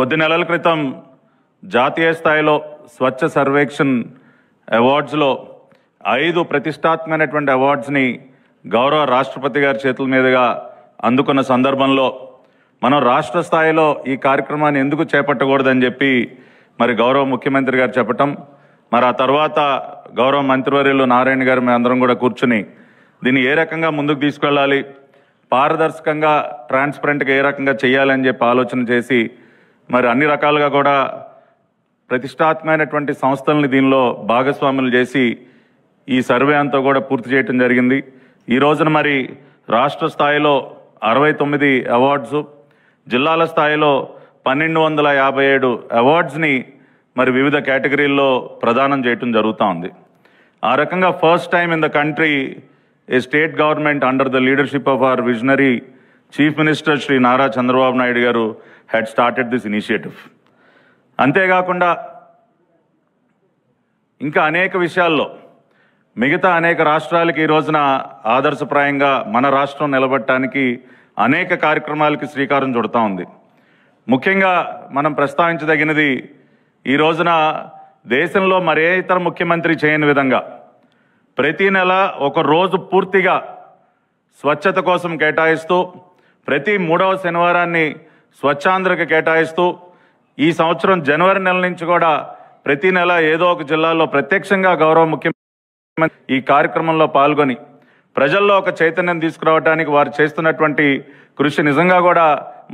కొద్ది నెలల క్రితం జాతీయ స్థాయిలో స్వచ్ఛ సర్వేక్షణ్ అవార్డ్స్లో 5 ప్రతిష్టాత్మకమైనటువంటి అవార్డ్స్ని గౌరవ రాష్ట్రపతి గారి చేతుల మీదుగా అందుకున్న సందర్భంలో మనం రాష్ట్ర స్థాయిలో ఈ కార్యక్రమాన్ని ఎందుకు చేపట్టకూడదని చెప్పి మరి గౌరవ ముఖ్యమంత్రి గారు చెప్పటం, మరి ఆ తర్వాత గౌరవ మంత్రివర్యులు నారాయణ గారు మేము అందరం కూడా కూర్చుని దీన్ని ఏ రకంగా ముందుకు తీసుకెళ్ళాలి, పారదర్శకంగా ట్రాన్స్పరెంట్గా ఏ రకంగా చేయాలని చెప్పి ఆలోచన చేసి మరి అన్ని రకాలుగా కూడా ప్రతిష్టాత్మకమైనటువంటి సంస్థల్ని దీనిలో భాగస్వాములు చేసి ఈ సర్వే అంతా కూడా పూర్తి చేయడం జరిగింది. ఈ రోజున మరి రాష్ట్ర స్థాయిలో 69 అవార్డ్స్, జిల్లాల స్థాయిలో 1257 అవార్డ్స్ని మరి వివిధ కేటగిరీల్లో ప్రదానం చేయటం జరుగుతూ ఉంది. ఆ రకంగా first time in the country a state government under the leadership of our visionary chief minister Shri Nara Chandrababu Naidu గారు హ్యాడ్ స్టార్టెడ్ దిస్ ఇనిషియేటివ్. అంతేకాకుండా ఇంకా అనేక విషయాల్లో మిగతా అనేక రాష్ట్రాలకి ఈ రోజున ఆదర్శప్రాయంగా మన రాష్ట్రం నిలబడటానికి అనేక కార్యక్రమాలకి శ్రీకారం చుడతా ఉంది. ముఖ్యంగా మనం ప్రస్తావించదగినది ఈ రోజున దేశంలో మరే ఇతర ముఖ్యమంత్రి చేయని విధంగా ప్రతి నెల ఒక రోజు పూర్తిగా స్వచ్ఛత కోసం కేటాయిస్తూ ప్రతి 3వ శనివారాన్ని స్వచ్ఛాంధ్రకి కేటాయిస్తూ ఈ సంవత్సరం జనవరి నెల నుంచి కూడా ప్రతి నెల ఏదో ఒక జిల్లాలో ప్రత్యక్షంగా గౌరవ ముఖ్యమంత్రి ఈ కార్యక్రమంలో పాల్గొని ప్రజల్లో ఒక చైతన్యం తీసుకురావడానికి వారు చేస్తున్నటువంటి కృషి నిజంగా కూడా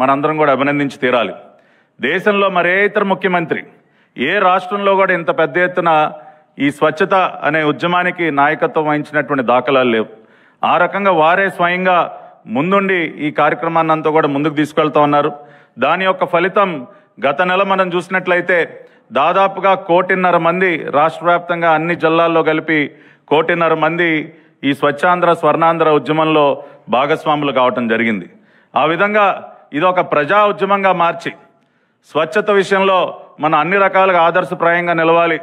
మనందరం కూడా అభినందించి తీరాలి. దేశంలో మరే ఇతర ముఖ్యమంత్రి ఏ రాష్ట్రంలో కూడా ఇంత పెద్ద ఎత్తున ఈ స్వచ్ఛత అనే ఉద్యమానికి నాయకత్వం వహించినటువంటి దాఖలాలు లేవు. ఆ రకంగా వారే స్వయంగా ముందుండి ఈ కార్యక్రమాన్ని అంతా కూడా ముందుకు తీసుకెళ్తా ఉన్నారు. దాని యొక్క ఫలితం గత నెల మనం చూసినట్లయితే దాదాపుగా 1.5 కోటి మంది రాష్ట్ర వ్యాప్తంగా అన్ని జిల్లాల్లో కలిపి 1.5 కోటి మంది ఈ స్వచ్ఛాంధ్ర స్వర్ణాంధ్ర ఉద్యమంలో భాగస్వాములు కావటం జరిగింది. ఆ విధంగా ఇది ఒక ప్రజా ఉద్యమంగా మార్చి స్వచ్ఛత విషయంలో మనం అన్ని రకాలుగా ఆదర్శప్రాయంగా నిలవాలి.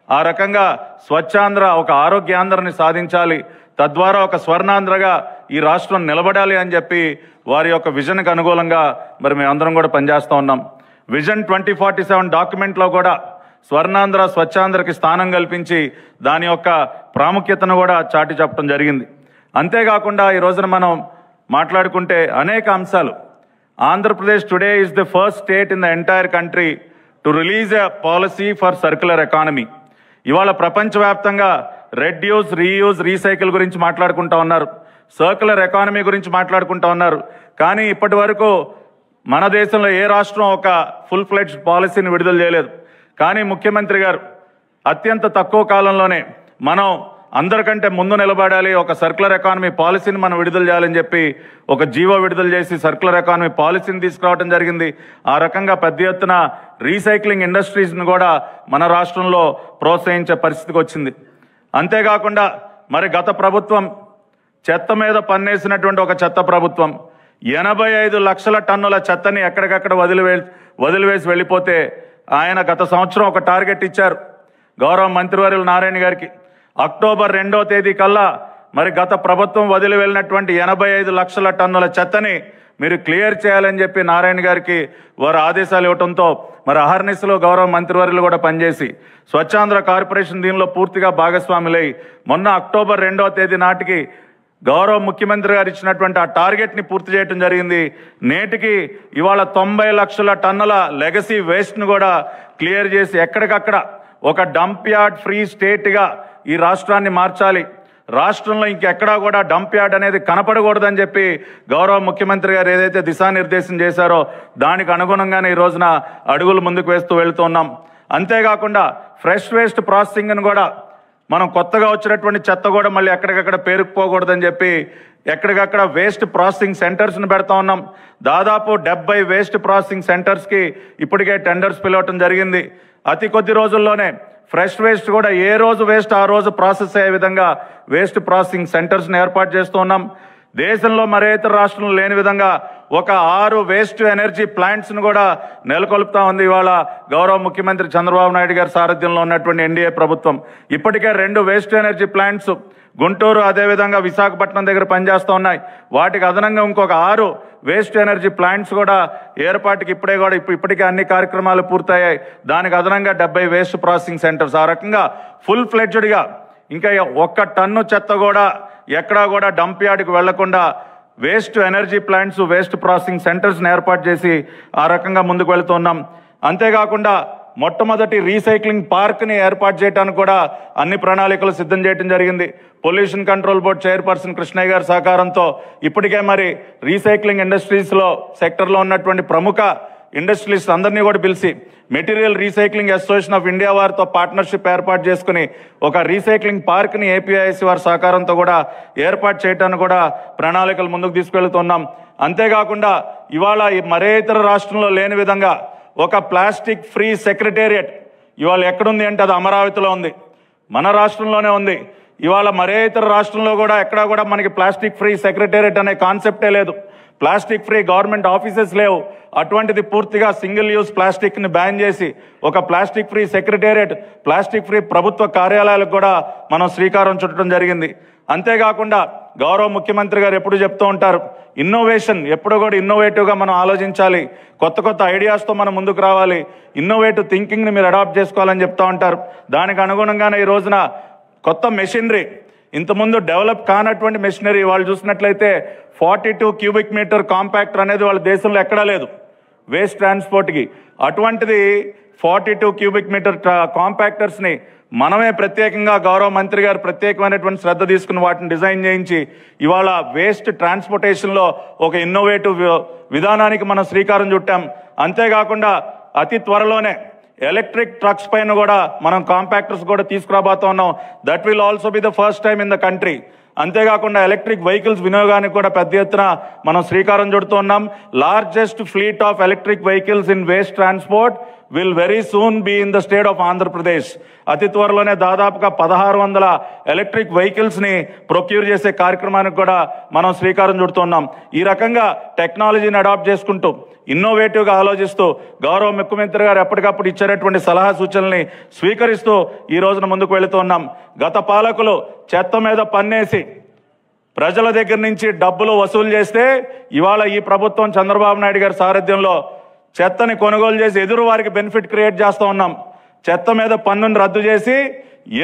ఆ రకంగా స్వచ్ఛాంధ్ర ఒక ఆరోగ్యాంధ్రని సాధించాలి, తద్వారా ఒక స్వర్ణాంధ్రగా ఈ రాష్ట్రం నిలబడాలి అని చెప్పి వారి యొక్క విజన్కి అనుకూలంగా మరి మేమందరం కూడా పనిచేస్తూ ఉన్నాం. విజన్ 2047 డాక్యుమెంట్లో కూడా స్వర్ణాంధ్ర స్వచ్ఛాంధ్రకి స్థానం కల్పించి దాని యొక్క ప్రాముఖ్యతను కూడా చాటి చెప్పడం జరిగింది. అంతేకాకుండా ఈ రోజున మనం మాట్లాడుకుంటే అనేక అంశాలు, Andhra Pradesh today is the first state in the entire country to release a policy for circular economy. ఇవాళ ప్రపంచవ్యాప్తంగా రెడ్యూస్, రీయూజ్, రీసైకిల్ గురించి మాట్లాడుకుంటా ఉన్నారు, సర్క్యులర్ ఎకానమీ గురించి మాట్లాడుకుంటా ఉన్నారు. కానీ ఇప్పటి వరకు మన దేశంలో ఏ రాష్ట్రం ఒక ఫుల్ ఫ్లెడ్జ్డ్ పాలసీని విడుదల చేయలేదు. కానీ ముఖ్యమంత్రి గారు అత్యంత తక్కువ కాలంలోనే మనం అందరికంటే ముందు నిలబడాలి, ఒక సర్క్యులర్ ఎకానమీ పాలసీని మనం విడుదల చేయాలని చెప్పి ఒక జీవో విడుదల చేసి సర్క్యులర్ ఎకానమీ పాలసీని తీసుకురావడం జరిగింది. ఆ రకంగా పెద్ద ఎత్తున రీసైక్లింగ్ ఇండస్ట్రీస్ని కూడా మన రాష్ట్రంలో ప్రోత్సహించే పరిస్థితికి వచ్చింది. అంతేకాకుండా మరి గత ప్రభుత్వం చెత్త మీద పన్నేసినటువంటి ఒక చెత్త ప్రభుత్వం 85 లక్షల టన్నుల చెత్తని ఎక్కడికక్కడ వదిలివేసి వెళ్ళిపోతే ఆయన గత సంవత్సరం ఒక టార్గెట్ ఇచ్చారు గౌరవ మంత్రివర్యులు నారాయణ గారికి. అక్టోబర్ 2వ తేదీ కల్లా మరి గత ప్రభుత్వం వదిలి వెళ్ళినటువంటి 85 లక్షల టన్నుల చెత్తని మీరు క్లియర్ చేయాలని చెప్పి నారాయణ గారికి వారు ఆదేశాలు ఇవ్వడంతో మరి అహర్నిశలో గౌరవ మంత్రివర్యులు కూడా పనిచేసి స్వచ్ఛాంధ్ర కార్పొరేషన్ దీనిలో పూర్తిగా భాగస్వాములై మొన్న అక్టోబర్ 2వ తేదీ నాటికి గౌరవ ముఖ్యమంత్రి గారు ఇచ్చినటువంటి ఆ టార్గెట్ని పూర్తి చేయడం జరిగింది. నేటికి ఇవాళ 90 లక్షల టన్నుల లెగసీ వేస్ట్ను కూడా క్లియర్ చేసి ఎక్కడికక్కడ ఒక డంప్ యార్డ్ ఫ్రీ స్టేట్గా ఈ రాష్ట్రాన్ని మార్చాలి. రాష్ట్రంలో ఇంకెక్కడా కూడా డంప్ యార్డ్ అనేది కనపడకూడదని చెప్పి గౌరవ ముఖ్యమంత్రి గారు ఏదైతే దిశానిర్దేశం చేశారో దానికి అనుగుణంగానే ఈ రోజున అడుగులు ముందుకు వేస్తూ వెళుతున్నాం. అంతేకాకుండా ఫ్రెష్ వేస్ట్ ప్రాసెసింగ్ను కూడా మనం కొత్తగా వచ్చినటువంటి చెత్త కూడా మళ్ళీ ఎక్కడికక్కడ పేరుకుపోకూడదని చెప్పి ఎక్కడికక్కడ వేస్ట్ ప్రాసెసింగ్ సెంటర్స్ని పెడతా ఉన్నాం. దాదాపు 70 వేస్ట్ ప్రాసెసింగ్ సెంటర్స్కి ఇప్పటికే టెండర్స్ పిలవటం జరిగింది. అతి కొద్ది రోజుల్లోనే ఫ్రెష్ వేస్ట్ కూడా ఏ రోజు వేస్ట్ ఆ రోజు ప్రాసెస్ అయ్యే విధంగా వేస్ట్ ప్రాసెసింగ్ సెంటర్స్ని ఏర్పాటు చేస్తూ ఉన్నాం. దేశంలో మరే ఇతర రాష్ట్రంలో లేని విధంగా ఒక 6 వేస్ట్ ఎనర్జీ ప్లాంట్స్ను కూడా నెలకొల్పుతా ఉంది ఇవాళ గౌరవ ముఖ్యమంత్రి చంద్రబాబు నాయుడు గారి సారథ్యంలో ఉన్నటువంటి ఎన్డీఏ ప్రభుత్వం. ఇప్పటికే 2 వేస్ట్ ఎనర్జీ ప్లాంట్స్ గుంటూరు అదేవిధంగా విశాఖపట్నం దగ్గర పనిచేస్తూ ఉన్నాయి. వాటికి అదనంగా ఇంకొక 6 వేస్ట్ ఎనర్జీ ప్లాంట్స్ కూడా ఏర్పాటుకి ఇప్పటికే అన్ని కార్యక్రమాలు పూర్తయ్యాయి. దానికి అదనంగా 70 వేస్ట్ ప్రాసెసింగ్ సెంటర్స్. ఆ రకంగా ఫుల్ ఫ్లెడ్జ్డ్గా ఇంకా 1 టన్ను చెత్త కూడా ఎక్కడా కూడా డంప్ యార్డ్కి వెళ్లకుండా waste energy plants, waste processing సెంటర్స్ని ఏర్పాటు చేసి ఆ రకంగా ముందుకు వెళుతున్నాం. అంతేకాకుండా మొట్టమొదటి రీసైక్లింగ్ పార్క్ని ఏర్పాటు చేయడానికి కూడా అన్ని ప్రణాళికలు సిద్ధం చేయడం జరిగింది. Pollution control board chairperson Krishnaiah గారి సహకారంతో ఇప్పటికే మరి రీసైక్లింగ్ ఇండస్ట్రీస్లో సెక్టర్లో ఉన్నటువంటి ప్రముఖ ఇండస్ట్రియలిస్ట్ అందరినీ కూడా పిలిచి material recycling association of India వారితో పార్ట్నర్షిప్ ఏర్పాటు చేసుకుని ఒక రీసైక్లింగ్ పార్క్ని ఏపీఐసి వారి సహకారంతో కూడా ఏర్పాటు చేయడానికి కూడా ప్రణాళికలు ముందుకు తీసుకెళ్తున్నాం. అంతేకాకుండా ఇవాళ మరే ఇతర రాష్ట్రంలో లేని విధంగా ఒక ప్లాస్టిక్ ఫ్రీ సెక్రటేరియట్ ఇవాళ ఎక్కడుంది అంటే అది అమరావతిలో ఉంది, మన రాష్ట్రంలోనే ఉంది. ఇవాళ మరే ఇతర రాష్ట్రంలో కూడా ఎక్కడా కూడా మనకి ప్లాస్టిక్ ఫ్రీ సెక్రటేరియట్ అనే కాన్సెప్టే లేదు, ప్లాస్టిక్ ఫ్రీ గవర్నమెంట్ ఆఫీసెస్ లేవు. అటువంటిది పూర్తిగా సింగిల్ యూజ్ ప్లాస్టిక్ని బ్యాన్ చేసి ఒక plastic free secretariat, plastic free ప్రభుత్వ కార్యాలయాలకు కూడా మనం శ్రీకారం చుట్టడం జరిగింది. అంతేకాకుండా గౌరవ ముఖ్యమంత్రి గారు ఎప్పుడు చెప్తూ ఉంటారు, ఇన్నోవేషన్ ఎప్పుడు కూడా ఇన్నోవేటివ్గా మనం ఆలోచించాలి, కొత్త ఐడియాస్తో మనం ముందుకు రావాలి, ఇన్నోవేటివ్ థింకింగ్ని మీరు అడాప్ట్ చేసుకోవాలని చెప్తూ ఉంటారు. దానికి అనుగుణంగానే ఈ రోజున కొత్త మెషినరీ, ఇంతకుముందు డెవలప్ కానటువంటి మెషినరీ వాళ్ళు చూసినట్లయితే 42 క్యూబిక్ మీటర్ కాంపాక్టర్ అనేది వాళ్ళ దేశంలో ఎక్కడా లేదు వేస్ట్ ట్రాన్స్పోర్ట్కి. అటువంటిది 42 క్యూబిక్ మీటర్ కాంపాక్టర్స్ని మనమే ప్రత్యేకంగా గౌరవ మంత్రి గారు ప్రత్యేకమైనటువంటి శ్రద్ధ తీసుకుని వాటిని డిజైన్ చేయించి ఇవాళ వేస్ట్ ట్రాన్స్పోర్టేషన్లో ఒక ఇన్నోవేటివ్ విధానానికి మనం శ్రీకారం చుట్టాం. అంతేకాకుండా అతి త్వరలోనే ఎలక్ట్రిక్ ట్రక్స్ పైన కూడా మనం కాంపాక్టర్స్ కూడా తీసుకురాబోతున్నాం. That will also be the first time in the country. అంతేకాకుండా ఎలక్ట్రిక్ వెహికల్స్ వినియోగానికి కూడా పెద్ద ఎత్తున మనం శ్రీకారం చుడుతున్నాం. Largest fleet of electric vehicles in waste transport will very soon be in the state of Andhra Pradesh. అతి త్వరలోనే దాదాపుగా 1600 ఎలక్ట్రిక్ వెహికల్స్ని ప్రొక్యూర్ చేసే కార్యక్రమానికి కూడా మనం శ్రీకారం చుడుతున్నాం. ఈ రకంగా టెక్నాలజీని అడాప్ట్ చేసుకుంటూ ఇన్నోవేటివ్గా ఆలోచిస్తూ గౌరవ ముఖ్యమంత్రి గారు ఎప్పటికప్పుడు ఇచ్చేటటువంటి సలహా సూచనల్ని స్వీకరిస్తూ ఈ రోజున ముందుకు వెళుతున్నాం. గత పాలకులు చెత్త మీద పన్నేసి ప్రజల దగ్గర నుంచి డబ్బులు వసూలు చేస్తే ఇవాళ ఈ ప్రభుత్వం చంద్రబాబు నాయుడు గారి సారథ్యంలో చెత్తని కొనుగోలు చేసి ఎదురు వారికి బెనిఫిట్ క్రియేట్ చేస్తూ ఉన్నాం. చెత్త మీద పన్నును రద్దు చేసి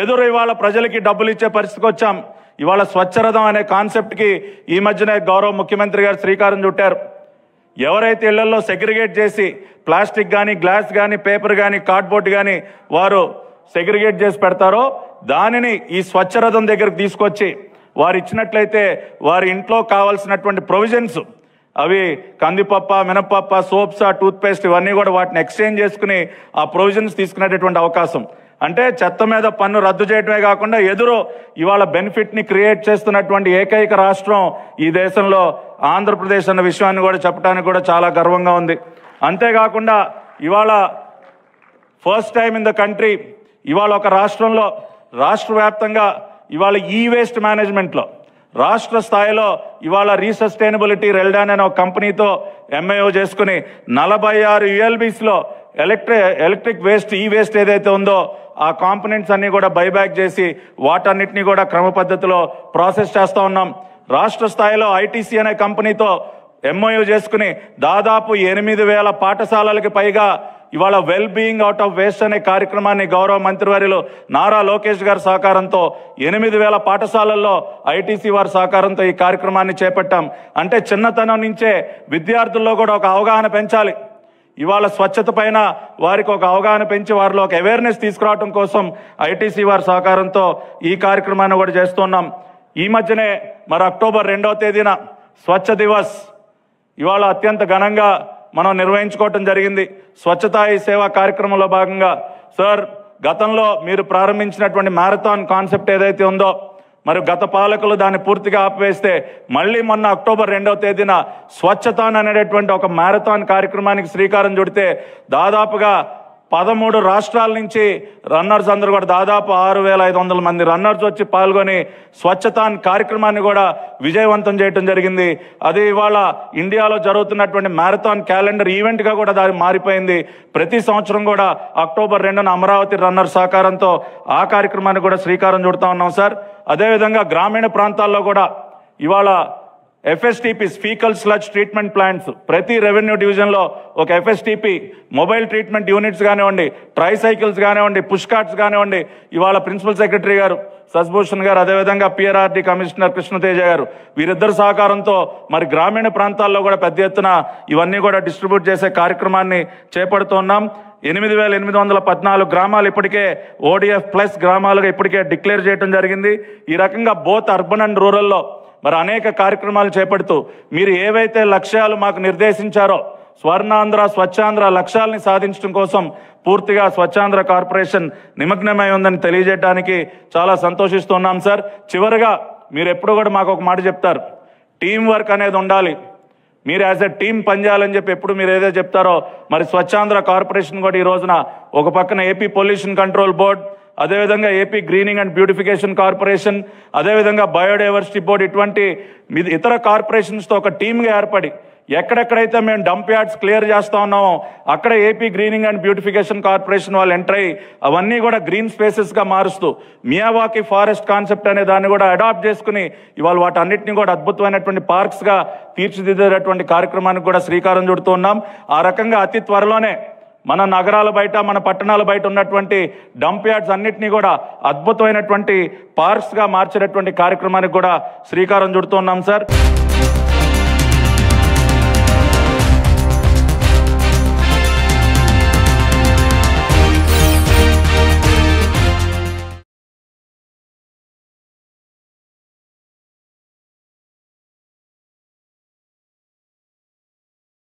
ఎదురు ఇవాళ ప్రజలకి డబ్బులు ఇచ్చే పరిస్థితికి వచ్చాం. ఇవాళ స్వచ్ఛరథం అనే కాన్సెప్ట్కి ఈ మధ్యనే గౌరవ ముఖ్యమంత్రి గారు శ్రీకారం చుట్టారు. ఎవరైతే ఇళ్లలో సెగ్రిగేట్ చేసి ప్లాస్టిక్ కానీ, గ్లాస్ కానీ, పేపర్ కానీ, కార్డ్బోర్డ్ కానీ వారు సెగ్రిగేట్ చేసి పెడతారో దానిని ఈ స్వచ్ఛరథం దగ్గరకు తీసుకొచ్చి వారు ఇచ్చినట్లయితే వారి ఇంట్లో కావాల్సినటువంటి ప్రొవిజన్స్, అవి కందిపప్ప, మినపప్ప, సోప్సా, టూత్పేస్ట్ ఇవన్నీ కూడా వాటిని ఎక్స్చేంజ్ చేసుకుని ఆ ప్రొవిజన్స్ తీసుకునేటటువంటి అవకాశం. అంటే చెత్త మీద పన్ను రద్దు చేయడమే కాకుండా ఎదురు ఇవాళ బెనిఫిట్ని క్రియేట్ చేస్తున్నటువంటి ఏకైక రాష్ట్రం ఈ దేశంలో ఆంధ్రప్రదేశ్ అన్న విషయాన్ని కూడా చెప్పడానికి కూడా చాలా గర్వంగా ఉంది. అంతేకాకుండా ఇవాళ first time in the country ఇవాళ ఒక రాష్ట్రంలో రాష్ట్ర వ్యాప్తంగా ఇవాళ ఈ వేస్ట్ మేనేజ్మెంట్లో రాష్ట్ర స్థాయిలో ఇవాళ రీసస్టైనబిలిటీ రెల్డాన్ అనే ఒక కంపెనీతో ఎంఐఓ చేసుకుని 46 ULBస్లో ఎలక్ట్రిక్ వేస్ట్, ఈ వేస్ట్ ఏదైతే ఉందో ఆ కాంపోనెంట్స్ అన్ని కూడా బైబ్యాక్ చేసి వాటన్నిటిని కూడా క్రమ పద్ధతిలో ప్రాసెస్ చేస్తూ ఉన్నాం. రాష్ట్ర స్థాయిలో ఐటీసీ అనే కంపెనీతో ఎంఓయూ చేసుకుని దాదాపు 8,000 పాఠశాలలకి పైగా ఇవాళ well being out of waste అనే కార్యక్రమాన్ని గౌరవ మంత్రివర్యులు నారా లోకేష్ గారి సహకారంతో 8,000 పాఠశాలల్లో ఐటీసీ వారి సహకారంతో ఈ కార్యక్రమాన్ని చేపట్టాం. అంటే చిన్నతనం నుంచే విద్యార్థుల్లో కూడా ఒక అవగాహన పెంచాలి. ఇవాళ స్వచ్ఛత పైన వారికి ఒక అవగాహన పెంచి వారిలో ఒక అవేర్నెస్ తీసుకురావడం కోసం ఐటీసీ వారి సహకారంతో ఈ కార్యక్రమాన్ని కూడా చేస్తున్నాం. ఈ మధ్యనే మరి అక్టోబర్ 2వ తేదీన స్వచ్ఛ దివస్ ఇవాళ అత్యంత ఘనంగా మనం నిర్వహించుకోవటం జరిగింది. స్వచ్ఛతా ఈ సేవా కార్యక్రమంలో భాగంగా సార్ గతంలో మీరు ప్రారంభించినటువంటి మ్యారథాన్ కాన్సెప్ట్ ఏదైతే ఉందో మరి గత పాలకులు దాన్ని పూర్తిగా ఆపివేస్తే మళ్ళీ మొన్న అక్టోబర్ 2వ తేదీన స్వచ్ఛతాన్ అనేటటువంటి ఒక మ్యారథాన్ కార్యక్రమానికి శ్రీకారం చుడితే దాదాపుగా 13 రాష్ట్రాల నుంచి రన్నర్స్ అందరూ కూడా దాదాపు 6,500 మంది రన్నర్స్ వచ్చి పాల్గొని స్వచ్ఛతాన్ కార్యక్రమాన్ని కూడా విజయవంతం చేయడం జరిగింది. అది ఇవాళ ఇండియాలో జరుగుతున్నటువంటి మ్యారథాన్ క్యాలెండర్ ఈవెంట్గా కూడా దాని మారిపోయింది. ప్రతి సంవత్సరం కూడా అక్టోబర్ 2న అమరావతి రన్నర్ సహకారంతో ఆ కార్యక్రమాన్ని కూడా శ్రీకారం చుడతా ఉన్నాం సార్. అదేవిధంగా గ్రామీణ ప్రాంతాల్లో కూడా ఇవాళ FSTPs faecal sludge treatment plants ప్రతి రెవెన్యూ డివిజన్లో ఒక FSTP మొబైల్ ట్రీట్మెంట్ యూనిట్స్ కానివ్వండి, ట్రైసైకిల్స్ కానివ్వండి, పుష్ కార్ట్స్ కానివ్వండి, ఇవాళ ప్రిన్సిపల్ సెక్రటరీ గారు శశిభూషణ్ గారు, అదేవిధంగా PRRD కమిషనర్ కృష్ణతేజ గారు వీరిద్దరు సహకారంతో మరి గ్రామీణ ప్రాంతాల్లో కూడా పెద్ద ఎత్తున ఇవన్నీ కూడా డిస్ట్రిబ్యూట్ చేసే కార్యక్రమాన్ని చేపడుతున్నాం. 8,814 గ్రామాలు ఇప్పటికే ODF ప్లస్ గ్రామాలుగా ఇప్పటికే డిక్లేర్ చేయడం జరిగింది. ఈ రకంగా బోత్ అర్బన్ అండ్ రూరల్లో మరి అనేక కార్యక్రమాలు చేపడుతూ మీరు ఏవైతే లక్ష్యాలు మాకు నిర్దేశించారో స్వర్ణాంధ్ర స్వచ్ఛాంధ్ర లక్ష్యాలని సాధించడం కోసం పూర్తిగా స్వచ్ఛాంధ్ర కార్పొరేషన్ నిమగ్నమై ఉందని తెలియజేయడానికి చాలా సంతోషిస్తున్నాం సార్. చివరిగా మీరు ఎప్పుడు కూడా మాకు ఒక మాట చెప్తారు, టీం వర్క్ అనేది ఉండాలి, మీరు యాజ్ ఎ టీం పనిచేయాలని చెప్పి ఎప్పుడు మీరు ఏదైతే చెప్తారో మరి స్వచ్ఛాంధ్ర కార్పొరేషన్ కూడా ఈ రోజున ఒక పక్కన ఏపీ పొల్యూషన్ కంట్రోల్ బోర్డ్, అదేవిధంగా AP greening and beautification corporation, అదేవిధంగా బయోడైవర్సిటీ బోర్డు ఇటువంటి ఇతర కార్పొరేషన్స్తో ఒక టీమ్గా ఏర్పడి ఎక్కడెక్కడైతే మేము డంప్ యార్డ్స్ క్లియర్ చేస్తా ఉన్నామో అక్కడ AP greening and beautification corporation వాళ్ళు ఎంటర్ అయ్యి అవన్నీ కూడా గ్రీన్ స్పేసెస్గా మారుస్తూ మియావాకీ ఫారెస్ట్ కాన్సెప్ట్ అనే దాన్ని కూడా అడాప్ట్ చేసుకుని ఇవాళ వాటన్నిటిని కూడా అద్భుతమైనటువంటి పార్క్స్గా తీర్చిదిద్దేటటువంటి కార్యక్రమానికి కూడా శ్రీకారం చుడుతూ ఉన్నాం. ఆ రకంగా అతి త్వరలోనే మన నగరాల బయట మన పట్టణాల బయట ఉన్నటువంటి డంప్ యార్డ్స్ అన్నిటినీ కూడా అద్భుతమైనటువంటి పార్క్స్గా మార్చేటటువంటి కార్యక్రమానికి కూడా శ్రీకారం చుడుతున్నాం సార్.